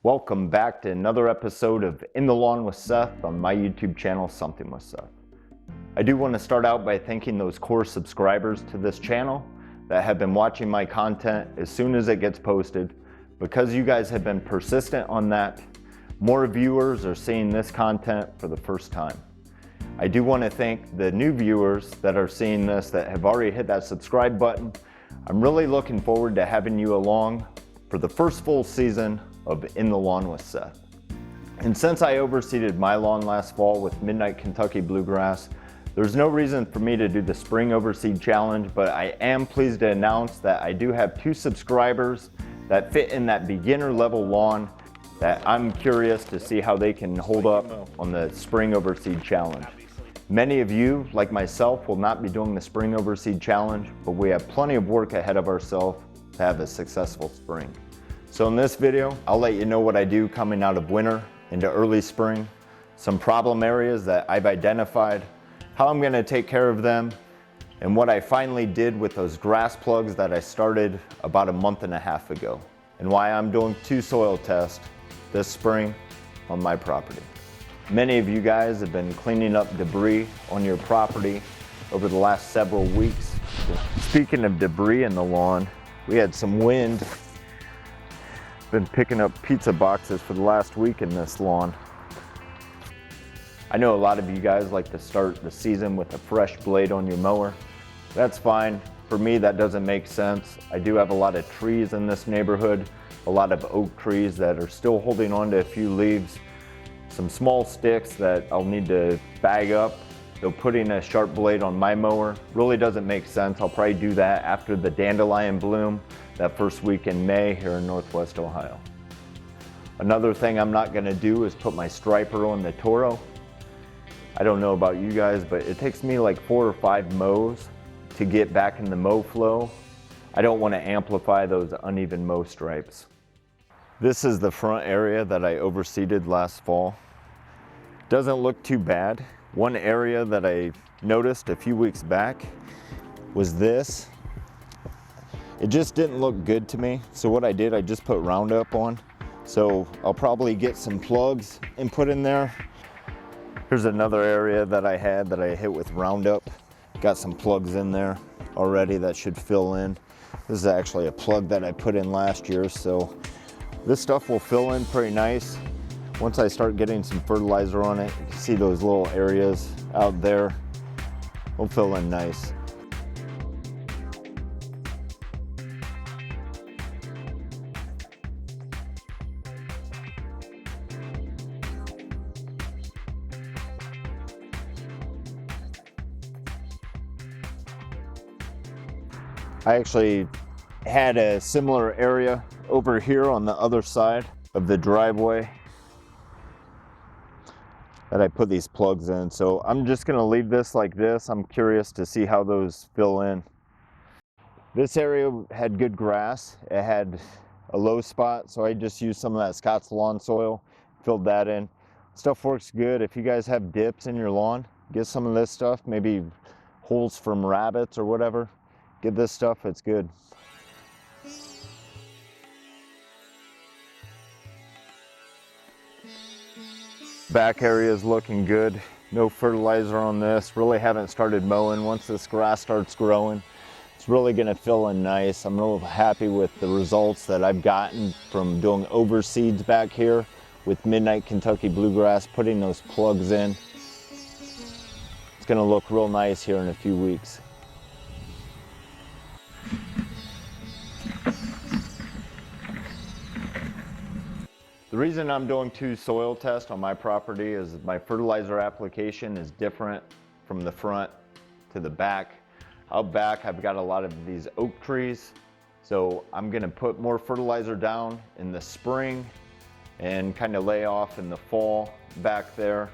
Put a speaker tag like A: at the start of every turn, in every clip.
A: Welcome back to another episode of In the Lawn with Seth on my YouTube channel, Something with Seth. I do want to start out by thanking those core subscribers to this channel that have been watching my content as soon as it gets posted. Because you guys have been persistent on that, more viewers are seeing this content for the first time. I do want to thank the new viewers that are seeing this that have already hit that subscribe button. I'm really looking forward to having you along for the first full season of In the Lawn with Seth. And since I overseeded my lawn last fall with Midnight Kentucky Bluegrass, there's no reason for me to do the Spring Overseed Challenge, but I am pleased to announce that I do have 2 subscribers that fit in that beginner level lawn that I'm curious to see how they can hold up on the Spring Overseed Challenge. Many of you, like myself, will not be doing the Spring Overseed Challenge, but we have plenty of work ahead of ourselves to have a successful spring. So in this video, I'll let you know what I do coming out of winter into early spring, some problem areas that I've identified, how I'm gonna take care of them, and what I finally did with those grass plugs that I started about a month and a half ago, and why I'm doing 2 soil tests this spring on my property. Many of you guys have been cleaning up debris on your property over the last several weeks. Speaking of debris in the lawn, we had some wind. Been picking up pizza boxes for the last week in this lawn. I know a lot of you guys like to start the season with a fresh blade on your mower. That's fine. For me, that doesn't make sense. I do have a lot of trees in this neighborhood, a lot of oak trees that are still holding on to a few leaves, some small sticks that I'll need to bag up. So putting a sharp blade on my mower really doesn't make sense. I'll probably do that after the dandelion bloom that first week in May here in Northwest Ohio. Another thing I'm not gonna do is put my striper on the Toro. I don't know about you guys, but it takes me like 4 or 5 mows to get back in the mow flow. I don't wanna amplify those uneven mow stripes. This is the front area that I overseeded last fall. Doesn't look too bad. One area that I noticed a few weeks back was this. It just didn't look good to me. So what I did, I just put Roundup on. So I'll probably get some plugs and put in there. Here's another area that I had that I hit with Roundup. Got some plugs in there already that should fill in. This is actually a plug that I put in last year. So this stuff will fill in pretty nice. Once I start getting some fertilizer on it, you can see those little areas out there will fill in nice. I actually had a similar area over here on the other side of the driveway that I put these plugs in. So I'm just gonna leave this like this. I'm curious to see how those fill in. This area had good grass. It had a low spot, so I just used some of that Scott's lawn soil, filled that in. Stuff works good. If you guys have dips in your lawn, get some of this stuff, maybe holes from rabbits or whatever. Get this stuff, it's good. Back area is looking good. No fertilizer on this. Really haven't started mowing. Once this grass starts growing, it's really gonna fill in nice. I'm real happy with the results that I've gotten from doing overseeds back here with Midnight Kentucky Bluegrass, putting those plugs in. It's gonna look real nice here in a few weeks. The reason I'm doing 2 soil tests on my property is my fertilizer application is different from the front to the back. Out back, I've got a lot of these oak trees, so I'm gonna put more fertilizer down in the spring and kind of lay off in the fall back there.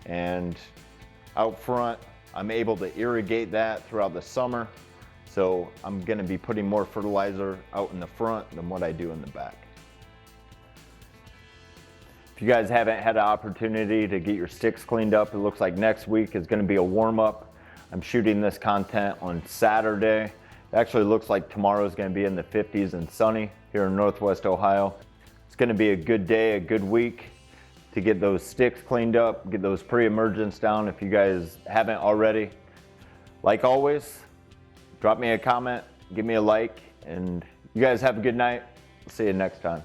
A: And out front, I'm able to irrigate that throughout the summer. So I'm gonna be putting more fertilizer out in the front than what I do in the back. If you guys haven't had an opportunity to get your sticks cleaned up, it looks like next week is gonna be a warm-up. I'm shooting this content on Saturday. It actually looks like tomorrow is gonna be in the 50s and sunny here in Northwest Ohio. It's going to be a good day, a good week to get those sticks cleaned up, get those pre-emergents down if you guys haven't already. Like always, drop me a comment, give me a like, and you guys have a good night. See you next time.